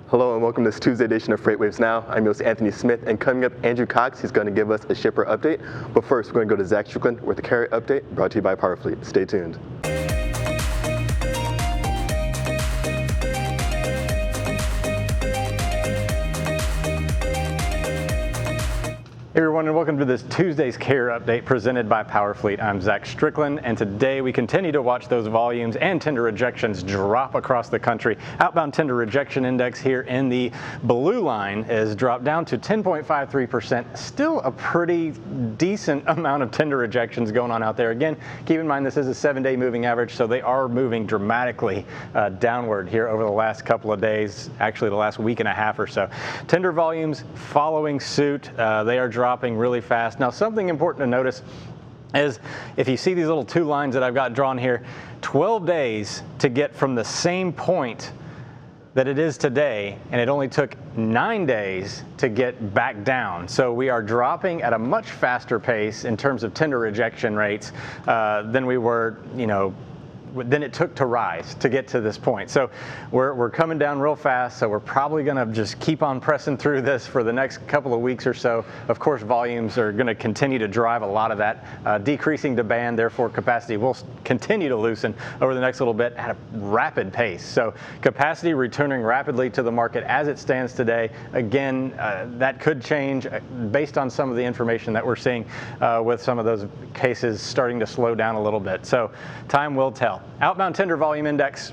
Hello and welcome to this Tuesday edition of FreightWaves Now. I'm your host Anthony Smith, and coming up, Andrew Cox. He's going to give us a shipper update. But first, we're going to go to Zach Strickland with a carrier update brought to you by PowerFleet. Stay tuned. Hey everyone, and welcome to this Tuesday's Carrier Update presented by PowerFleet. I'm Zach Strickland, and today we continue to watch those volumes and tender rejections drop across the country. Outbound tender rejection index here in the blue line is dropped down to 10.53%. Still a pretty decent amount of tender rejections going on out there. Again, keep in mind this is a 7-day moving average, so they are moving dramatically downward here over the last couple of days, actually the last week and a half or so. Tender volumes following suit. They are dropping really fast. Now, something important to notice is if you see these little two lines that I've got drawn here, 12 days to get from the same point that it is today, and it only took 9 days to get back down. So we are dropping at a much faster pace in terms of tender rejection rates than we were, than it took to rise to get to this point. So we're coming down real fast, so we're probably gonna just keep on pressing through this for the next couple of weeks or so. Of course, volumes are gonna continue to drive a lot of that decreasing demand, therefore capacity will continue to loosen over the next little bit at a rapid pace. So capacity returning rapidly to the market as it stands today. Again, that could change based on some of the information that we're seeing with some of those cases starting to slow down a little bit. So time will tell. Outbound tender volume index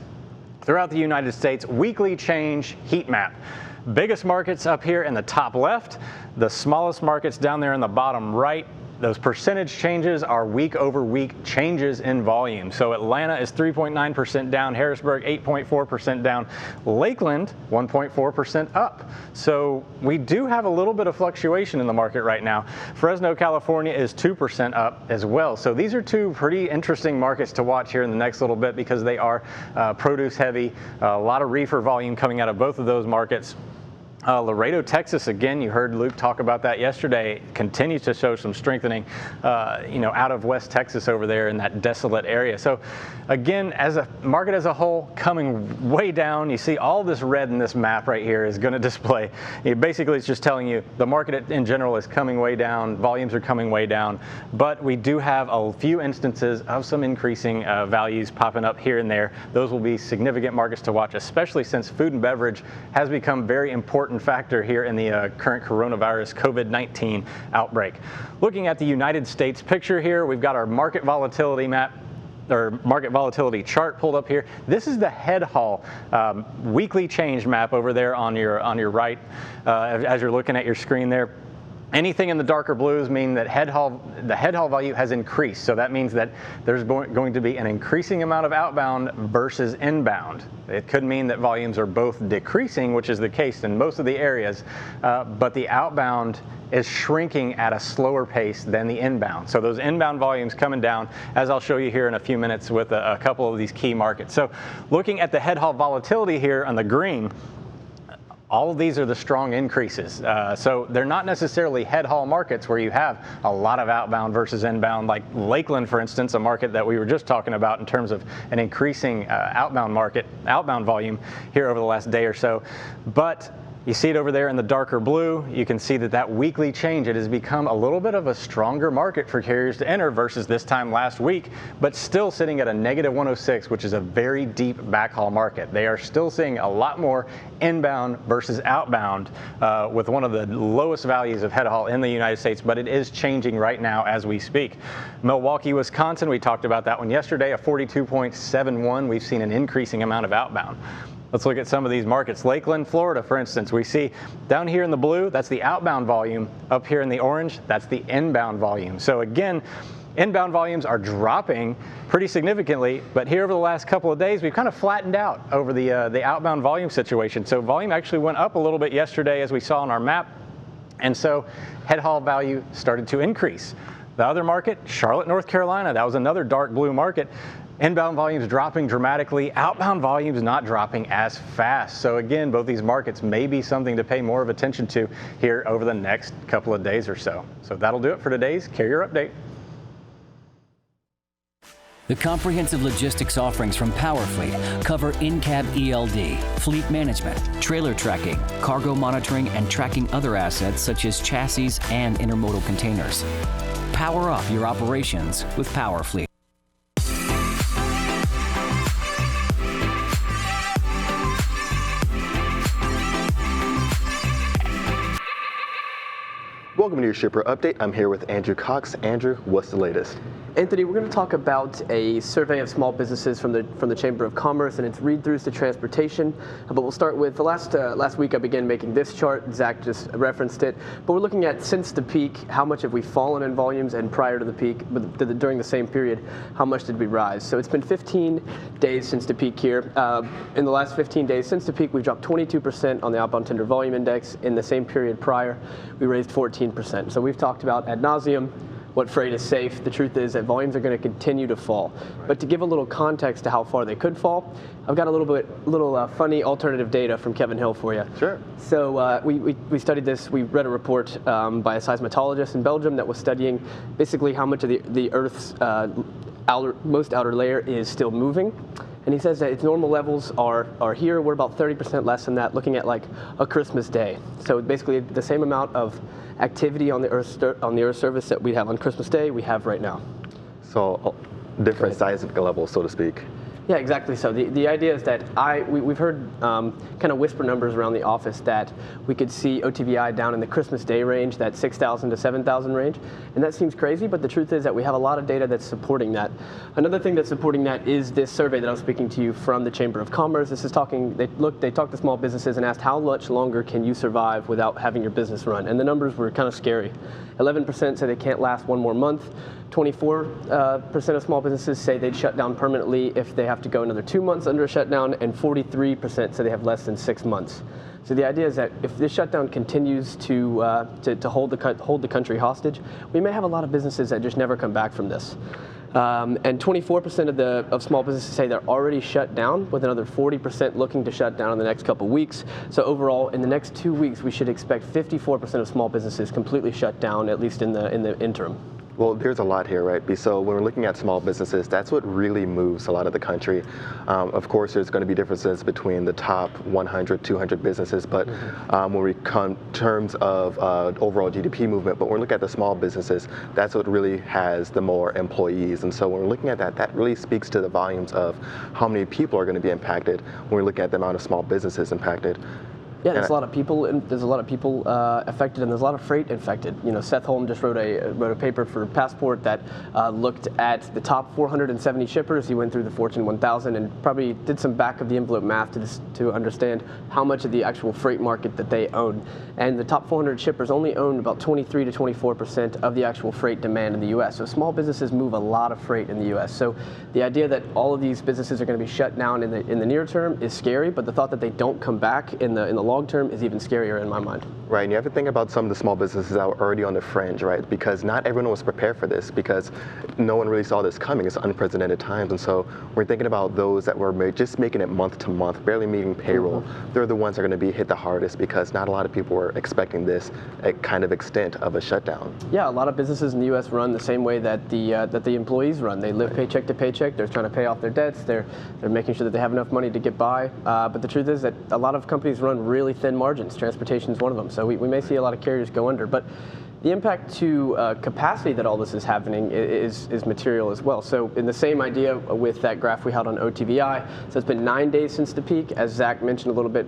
throughout the United States, weekly change heat map. Biggest markets up here in the top left, the smallest markets down there in the bottom right. Those percentage changes are week over week changes in volume. So Atlanta is 3.9% down, Harrisburg 8.4% down, Lakeland 1.4% up. So we do have a little bit of fluctuation in the market right now. Fresno, California is 2% up as well. So these are two pretty interesting markets to watch here in the next little bit because they are produce heavy, a lot of reefer volume coming out of both of those markets. Laredo, Texas, again, you heard Luke talk about that yesterday, continues to show some strengthening, out of West Texas over there in that desolate area. So again, as a market as a whole, coming way down. You see all this red in this map right here is going to display. Basically, it's just telling you the market in general is coming way down, volumes are coming way down, but we do have a few instances of some increasing values popping up here and there. Those will be significant markets to watch, especially since food and beverage has become very important factor here in the current coronavirus COVID-19 outbreak. Looking at the United States picture here, we've got our market volatility map, or market volatility chart pulled up here. This is the head haul weekly change map over there on your right as you're looking at your screen there. Anything in the darker blues mean that the head haul value has increased. So that means that there's going to be an increasing amount of outbound versus inbound. It could mean that volumes are both decreasing, which is the case in most of the areas, but the outbound is shrinking at a slower pace than the inbound. So those inbound volumes coming down, as I'll show you here in a few minutes with a couple of these key markets. So looking at the head haul volatility here on the green, all of these are the strong increases. So they're not necessarily head haul markets where you have a lot of outbound versus inbound, like Lakeland, for instance, a market that we were just talking about in terms of an increasing outbound volume here over the last day or so. But you see it over there in the darker blue. You can see that weekly change, it has become a little bit of a stronger market for carriers to enter versus this time last week, but still sitting at a -106, which is a very deep backhaul market. They are still seeing a lot more inbound versus outbound with one of the lowest values of head haul in the United States, but it is changing right now as we speak. Milwaukee, Wisconsin, we talked about that one yesterday, a 42.71. We've seen an increasing amount of outbound. Let's look at some of these markets. Lakeland, Florida, for instance, we see down here in the blue, that's the outbound volume. Up here in the orange, that's the inbound volume. So again, inbound volumes are dropping pretty significantly, but here over the last couple of days, we've kind of flattened out over the outbound volume situation. So volume actually went up a little bit yesterday, as we saw on our map, and so head haul value started to increase. The other market, Charlotte, North Carolina, that was another dark blue market. Inbound volumes dropping dramatically, outbound volumes not dropping as fast. So again, both these markets may be something to pay more of attention to here over the next couple of days or so. So that'll do it for today's Carrier Update. The comprehensive logistics offerings from PowerFleet cover in-cab ELD, fleet management, trailer tracking, cargo monitoring, and tracking other assets such as chassis and intermodal containers. Power up your operations with PowerFleet. Welcome to your Shipper Update. I'm here with Andrew Cox. Andrew, what's the latest? Anthony, we're going to talk about a survey of small businesses from the Chamber of Commerce and its read-throughs to transportation. But we'll start with the last week I began making this chart. Zach just referenced it. But we're looking at since the peak, how much have we fallen in volumes, and prior to the peak, but during the same period, how much did we rise? So it's been 15 days since the peak here. In the last 15 days since the peak, we've dropped 22% on the outbound tender volume index. In the same period prior, we raised 14%. So we've talked about ad nauseum what freight is safe. The truth is that volumes are going to continue to fall. But to give a little context to how far they could fall, I've got a little funny alternative data from Kevin Hill for you. Sure. So we studied this. We read a report by a seismologist in Belgium that was studying basically how much of the Earth's most outer layer is still moving. And he says that its normal levels are here. We're about 30% less than that, looking at like a Christmas day. So basically the same amount of activity on the Earth's surface that we have on Christmas Day, we have right now. So different seismic levels, so to speak. Yeah, exactly. So the idea is that we've heard kind of whisper numbers around the office that we could see OTVI down in the Christmas Day range, that 6,000 to 7,000 range, and that seems crazy. But the truth is that we have a lot of data that's supporting that. Another thing that's supporting that is this survey that I'm speaking to you from the Chamber of Commerce. This is talking. They talked to small businesses and asked how much longer can you survive without having your business run, and the numbers were kind of scary. 11% say they can't last one more month. 24% of small businesses say they'd shut down permanently if they have to go another 2 months under a shutdown, and 43% say they have less than 6 months. So the idea is that if this shutdown continues to hold the country hostage, we may have a lot of businesses that just never come back from this. And 24% of small businesses say they're already shut down, with another 40% looking to shut down in the next couple weeks. So overall, in the next 2 weeks, we should expect 54% of small businesses completely shut down, at least in the interim. Well, there's a lot here, right? So when we're looking at small businesses, that's what really moves a lot of the country. Of course, there's going to be differences between the top 100, 200 businesses, but when we come in terms of overall GDP movement, but when we look at the small businesses, that's what really has the more employees. And so when we're looking at that, that really speaks to the volumes of how many people are going to be impacted when we're looking at the amount of small businesses impacted. Yeah, there's a lot of people. There's a lot of people affected, and there's a lot of freight infected. You know, Seth Holm just wrote a paper for Passport that looked at the top 470 shippers. He went through the Fortune 1000 and probably did some back of the envelope math to understand how much of the actual freight market that they own. And the top 400 shippers only own about 23 to 24% of the actual freight demand in the U.S. So small businesses move a lot of freight in the U.S. So the idea that all of these businesses are going to be shut down in the near term is scary, but the thought that they don't come back in the long term is even scarier in my mind. Right, and you have to think about some of the small businesses that were already on the fringe, right? Because not everyone was prepared for this, because no one really saw this coming. It's unprecedented times, and so we're thinking about those that were just making it month to month, barely meeting payroll. They're the ones that are going to be hit the hardest, because not a lot of people were expecting this kind of extent of a shutdown. Yeah, a lot of businesses in the U.S. run the same way that the employees run. They live paycheck to paycheck. They're trying to pay off their debts. They're making sure that they have enough money to get by. But the truth is that a lot of companies run really thin margins. Transportation is one of them. So we may see a lot of carriers go under. But the impact to capacity that all this is happening is material as well. So in the same idea with that graph we had on OTVI, so it's been 9 days since the peak. As Zach mentioned a little bit,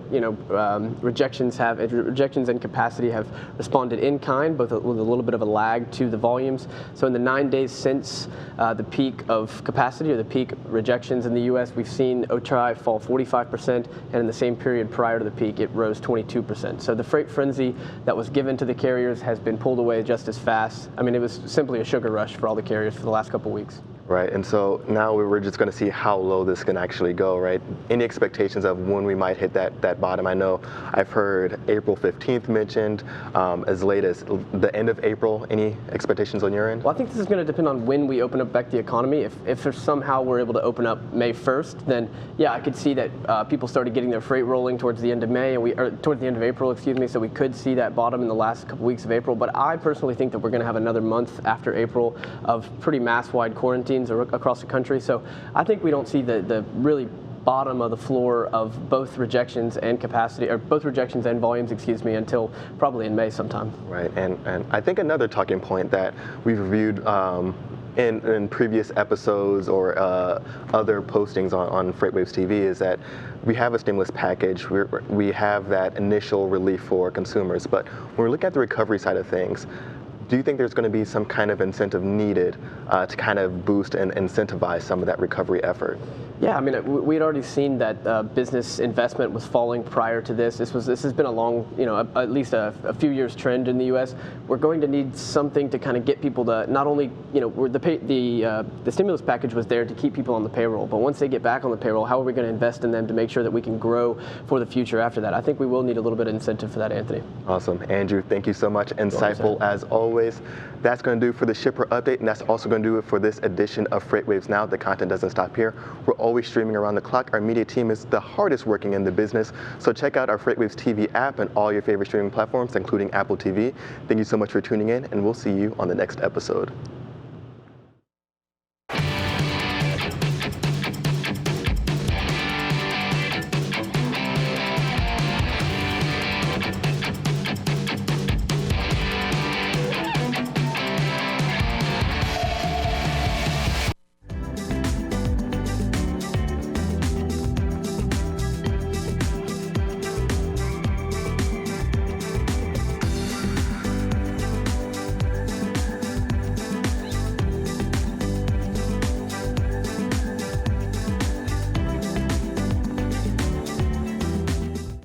rejections and capacity have responded in kind, both with a little bit of a lag to the volumes. So in the 9 days since the peak of capacity, or the peak rejections in the U.S., we've seen OTRI fall 45%, and in the same period prior to the peak, it rose 22%. So the freight frenzy that was given to the carriers has been pulled away just as fast. I mean, it was simply a sugar rush for all the carriers for the last couple weeks. Right, and so now we're just going to see how low this can actually go, right? Any expectations of when we might hit that bottom? I know I've heard April 15th mentioned, as late as the end of April. Any expectations on your end? Well, I think this is going to depend on when we open up back the economy. If somehow we're able to open up May 1st, then yeah, I could see that people started getting their freight rolling towards the end of May, and towards the end of April, excuse me, so we could see that bottom in the last couple weeks of April. But I personally think that we're going to have another month after April of pretty mass-wide quarantine. machines across the country. So I think we don't see the really bottom of the floor of both rejections and capacity, or both rejections and volumes, excuse me, until probably in May sometime. Right, and I think another talking point that we've reviewed in previous episodes or other postings on FreightWaves TV is that we have a stimulus package, we have that initial relief for consumers, but when we look at the recovery side of things, do you think there's going to be some kind of incentive needed to kind of boost and incentivize some of that recovery effort? Yeah, I mean, we'd already seen that business investment was falling prior to this. This has been a long, at least a few years trend in the U.S. We're going to need something to kind of get people to not only, the stimulus package was there to keep people on the payroll, but once they get back on the payroll, how are we going to invest in them to make sure that we can grow for the future after that? I think we will need a little bit of incentive for that, Anthony. Awesome, Andrew. Thank you so much. Insightful as always. That's going to do for the shipper update, and that's also going to do it for this edition of FreightWaves Now. The content doesn't stop here. We're always streaming around the clock. Our media team is the hardest working in the business, so check out our FreightWaves TV app and all your favorite streaming platforms, including Apple TV. Thank you so much for tuning in, and we'll see you on the next episode.